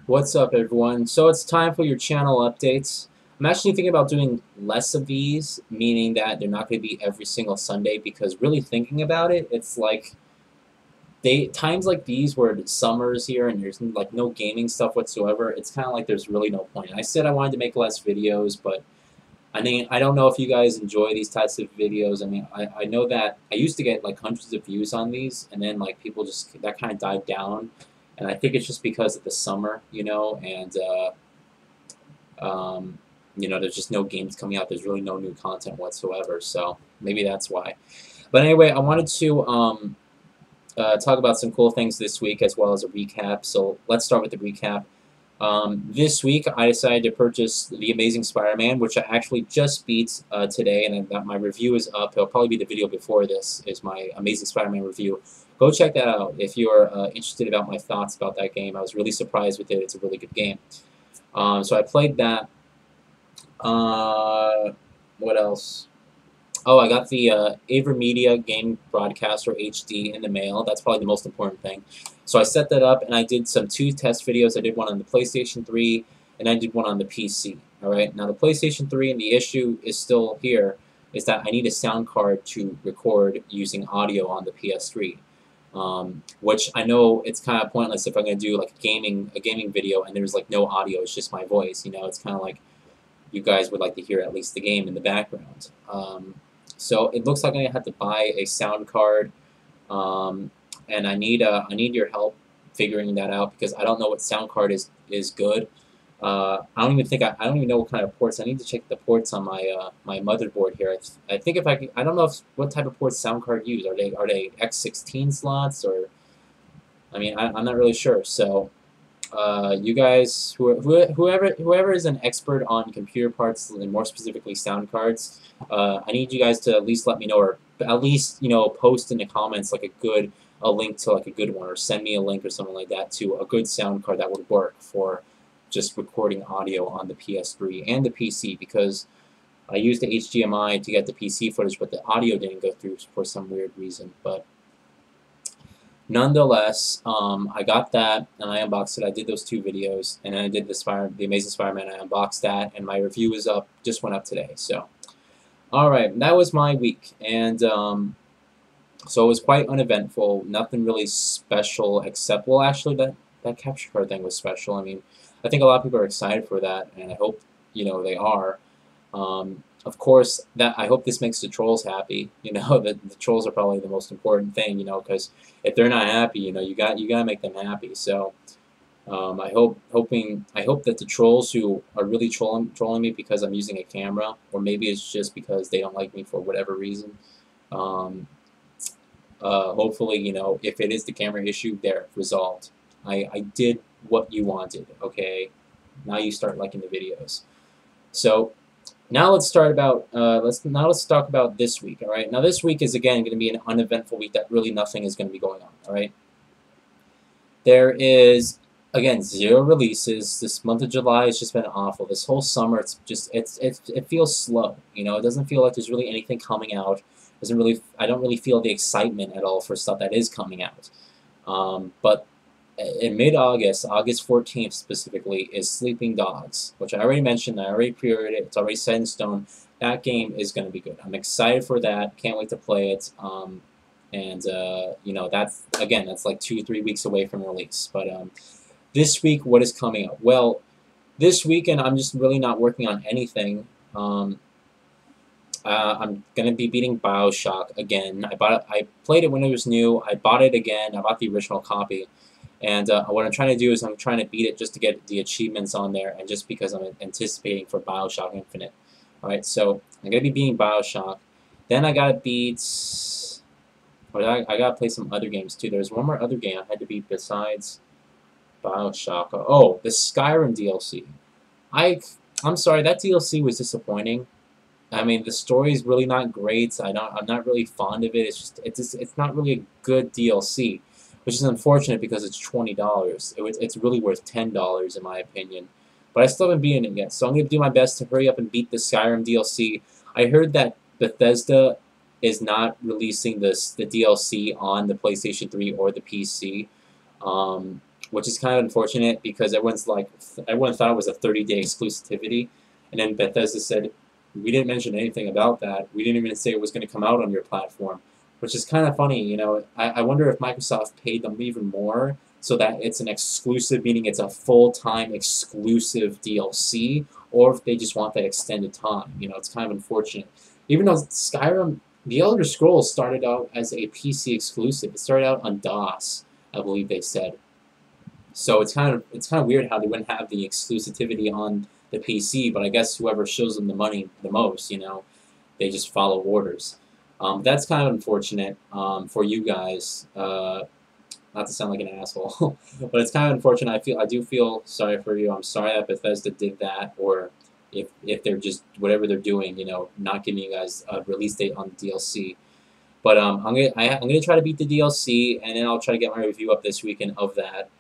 What's up, everyone? So it's time for your channel updates. I'm actually thinking about doing less of these, meaning that they're not going to be every single Sunday, because really thinking about it, it's like times like these where it's summers here and there's like no gaming stuff whatsoever. It's kind of like there's really no point. I said I wanted to make less videos, but I mean, I don't know if you guys enjoy these types of videos. I mean, I know that I used to get like hundreds of views on these, and then like people just that kind of died down, and I think it's just because of the summer, and um, there's just no games coming out. There's really no new content whatsoever, so maybe that's why. But anyway, I wanted to talk about some cool things this week as well as a recap. So let's start with the recap. This week, I decided to purchase The Amazing Spider-Man, which I actually just beat today, and my review is up. It'll probably be the video before this, is my Amazing Spider-Man review. Go check that out if you're interested about my thoughts about that game. I was really surprised with it. It's a really good game. So I played that. What else? Oh, I got the AverMedia Game Broadcaster HD in the mail. That's probably the most important thing. So I set that up, and I did two test videos. I did one on the PlayStation 3, and I did one on the PC. All right. Now the PlayStation 3, and the issue is still here, is that I need a sound card to record using audio on the PS3. Which I know it's kind of pointless if I'm going to do like a gaming video and there's like no audio. It's just my voice. It's kind of like you guys would like to hear at least the game in the background. So it looks like I'm gonna have to buy a sound card, and I need your help figuring that out, because I don't know what sound card is good. I don't even know what kind of ports. I need to check the ports on my my motherboard here. I think I don't know what type of ports sound card use. Are they X16 slots, or I mean I'm not really sure. So you guys, whoever is an expert on computer parts and more specifically sound cards, I need you guys to at least let me know, or at least post in the comments like a link to like a good one, or send me a link or something like that to a good sound card that would work for just recording audio on the PS3 and the PC, because I used the HDMI to get the PC footage, but the audio didn't go through for some weird reason. But nonetheless, I got that and I unboxed it. I did those two videos, and then I did the Amazing Spider-Man. I unboxed that, and my review is up, just went up today. So, all right, that was my week, and so it was quite uneventful. Nothing really special, except, well, actually, that capture card thing was special. I mean, I think a lot of people are excited for that, and I hope they are. Of course, I hope this makes the trolls happy. The trolls are probably the most important thing. Because if they're not happy, you gotta make them happy. So I hope that the trolls who are really trolling me because I'm using a camera, or maybe it's just because they don't like me for whatever reason. Hopefully, if it is the camera issue, they're resolved. I did what you wanted. Okay, now you start liking the videos. So. Now let's talk about this week. All right. Now this week is again going to be an uneventful week that really nothing is going to be going on. All right. There is again 0 releases. This month of July has just been awful. This whole summer it feels slow. It doesn't feel like there's really anything coming out. I don't really feel the excitement at all for stuff that is coming out. But in mid-August, August 14th specifically, is Sleeping Dogs, which I already mentioned. I already pre-ordered it. It's already set in stone. That game is going to be good. I'm excited for that. Can't wait to play it. That's like 2-3 weeks away from release. But this week, what is coming up? Well, this weekend, I'm just really not working on anything. I'm going to be beating BioShock again. I played it when it was new. I bought it again. I bought the original copy. And what I'm trying to do is I'm trying to beat it just to get the achievements on there, and just because I'm anticipating for BioShock Infinite. Alright, so I'm going to be beating BioShock. Then I got to beat... I got to play some other games too. There's one more other game I had to beat besides BioShock. Oh, the Skyrim DLC. I'm sorry, that DLC was disappointing. I mean, the story is really not great. I'm not really fond of it. It's not really a good DLC. Which is unfortunate because it's $20. It's really worth $10 in my opinion. But I still haven't beaten it yet, so I'm going to do my best to hurry up and beat the Skyrim DLC. I heard that Bethesda is not releasing the DLC on the PlayStation 3 or the PC. which is kind of unfortunate because everyone thought it was a 30-day exclusivity, and then Bethesda said, we didn't mention anything about that. We didn't even say it was going to come out on your platform, which is kind of funny. I wonder if Microsoft paid them even more so that it's an exclusive, meaning it's a full-time exclusive DLC, or if they just want that extended time. It's kind of unfortunate. Even though Skyrim, The Elder Scrolls started out as a PC exclusive. It started out on DOS, I believe they said. So it's kind of weird how they wouldn't have the exclusivity on the PC, but I guess whoever shows them the money the most, they just follow orders. That's kind of unfortunate for you guys. Not to sound like an asshole, but it's kind of unfortunate. I do feel sorry for you. I'm sorry that Bethesda did that, or if they're just whatever they're doing, not giving you guys a release date on the DLC. But I'm gonna try to beat the DLC, and then I'll try to get my review up this weekend of that.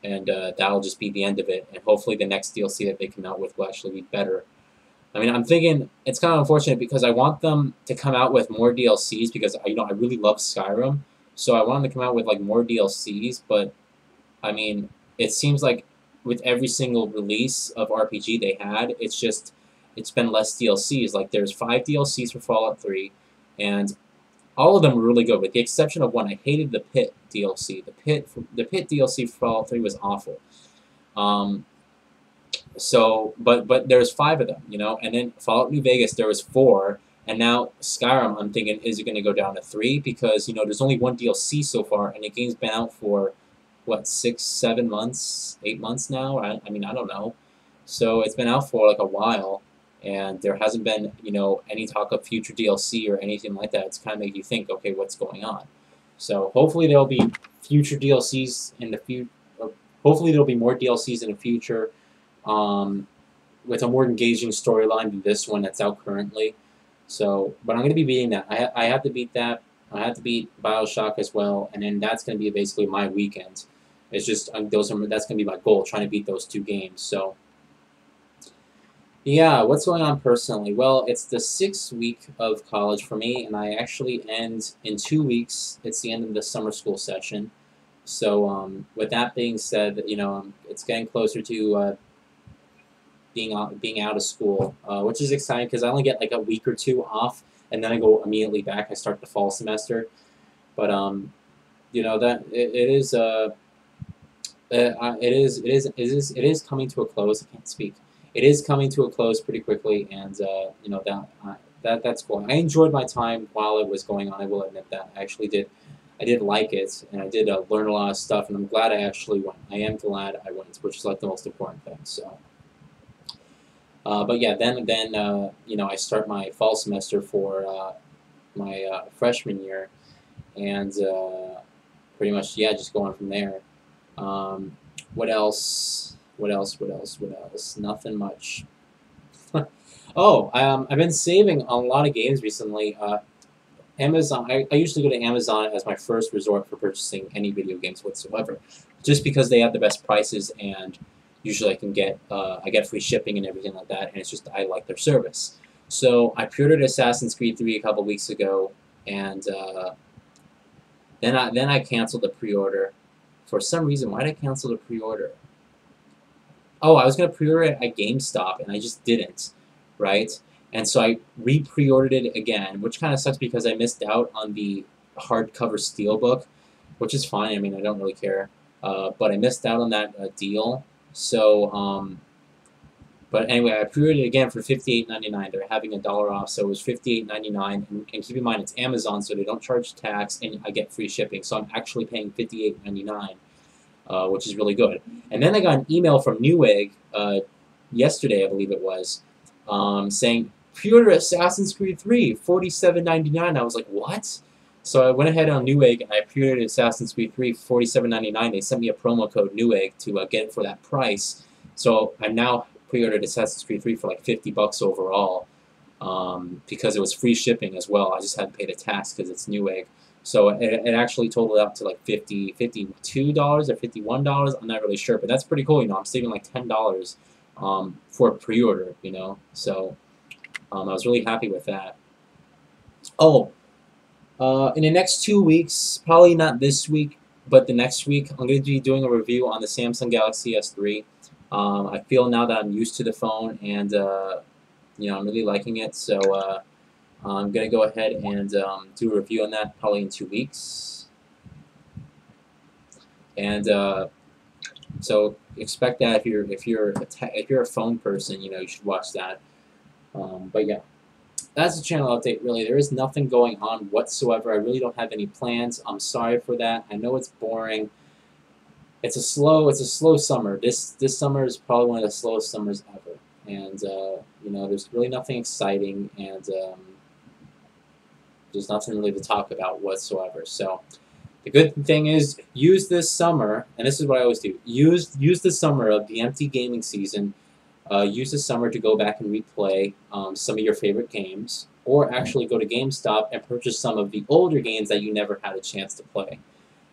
And that'll just be the end of it. And hopefully the next DLC that they come out with will actually be better. I mean, I'm thinking it's kind of unfortunate because I want them to come out with more DLCs because I really love Skyrim, so I want them to come out with like more DLCs. But I mean, it seems like with every single release of RPG they had, it's been less DLCs. Like there's 5 DLCs for Fallout 3, and all of them were really good, with the exception of one. I hated the Pit DLC. The Pit DLC for Fallout 3 was awful. But there's 5 of them, and then Fallout New Vegas there was 4, and now Skyrim. I'm thinking, is it going to go down to 3 because there's only 1 DLC so far, and the game's been out for what 6, 7 months, 8 months now. I mean, I don't know. So it's been out for like a while. And there hasn't been, any talk of future DLC or anything like that. It's kind of make you think, okay, what's going on? So hopefully there'll be future DLCs in the future. Hopefully there'll be more DLCs in the future, with a more engaging storyline than this one that's out currently. So, but I'm going to be beating that. I have to beat that. I have to beat BioShock as well, and then that's going to be basically my weekend. It's just that's going to be my goal, trying to beat those 2 games. So. Yeah, what's going on personally? Well, it's the 6th week of college for me, and I actually end in 2 weeks. It's the end of the summer school session. So, with that being said, it's getting closer to being out of school, which is exciting because I only get like a week or 2 off, and then I go immediately back. I start the fall semester, but that it is coming to a close. I can't speak. It is coming to a close pretty quickly, and that's cool. I enjoyed my time while it was going on. I will admit that I did like it, and I did learn a lot of stuff, and I'm glad I actually went. I am glad I went, which is like the most important thing. So, but yeah, then I start my fall semester for my freshman year, and pretty much just go on from there. What else? What else? Nothing much. Oh, I've been saving a lot of games recently. Amazon. I usually go to Amazon as my first resort for purchasing any video games whatsoever, just because they have the best prices, and usually I get free shipping and everything like that, and it's just I like their service. So I pre-ordered Assassin's Creed 3 a couple weeks ago, and then I canceled the pre-order. For some reason, why did I cancel the pre-order? Oh, I was going to pre-order it at GameStop, and I just didn't, right? And so I re-pre-ordered it again, which kind of sucks because I missed out on the hardcover steelbook, which is fine. I mean, I don't really care. But I missed out on that deal. So, but anyway, I pre-ordered it again for $58.99. They're having $1 off, so it was $58.99. And keep in mind, it's Amazon, so they don't charge tax, and I get free shipping. So I'm actually paying $58.99. Which is really good. And then I got an email from Newegg yesterday, I believe it was, saying, pre-order Assassin's Creed 3, $47.99. I was like, what? So I went ahead on Newegg and I pre-ordered Assassin's Creed 3 for $47.99. They sent me a promo code Newegg to get it for that price. So I'm now pre-ordered Assassin's Creed 3 for like $50 overall, because it was free shipping as well. I just hadn't paid a tax because it's Newegg. So it actually totaled out to like $52 or $51. I'm not really sure, but that's pretty cool. I'm saving like $10 for a pre-order. So I was really happy with that. Oh, in the next 2 weeks, probably not this week, But the next week, I'm going to be doing a review on the Samsung Galaxy S3. I feel now that I'm used to the phone, and I'm really liking it. So I'm going to go ahead and do a review on that probably in 2 weeks. And so expect that if you're a phone person, you should watch that. But yeah, that's a channel update. Really, there is nothing going on whatsoever. I really don't have any plans. I'm sorry for that. I know it's boring. It's a slow summer. This summer is probably one of the slowest summers ever. And there's really nothing exciting, and there's nothing really to talk about whatsoever. So the good thing is, use this summer, and this is what I always do. Use the summer of the empty gaming season. Use the summer to go back and replay some of your favorite games, or actually go to GameStop and purchase some of the older games that you never had a chance to play.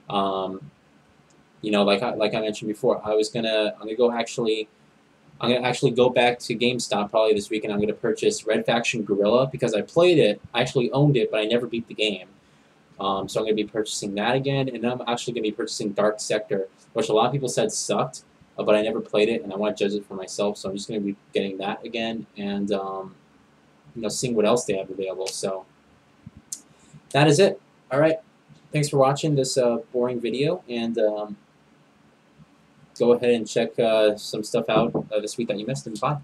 Like I mentioned before, I'm gonna actually go back to GameStop probably this week, and I'm gonna purchase Red Faction Guerrilla because I played it, I actually owned it, but I never beat the game. So I'm gonna be purchasing that again, and then I'm actually gonna be purchasing Dark Sector, which a lot of people said sucked, but I never played it, and I want to judge it for myself. So I'm just gonna be getting that again, and seeing what else they have available. So that is it. All right. Thanks for watching this boring video, and go ahead and check some stuff out this week that you missed, and bye.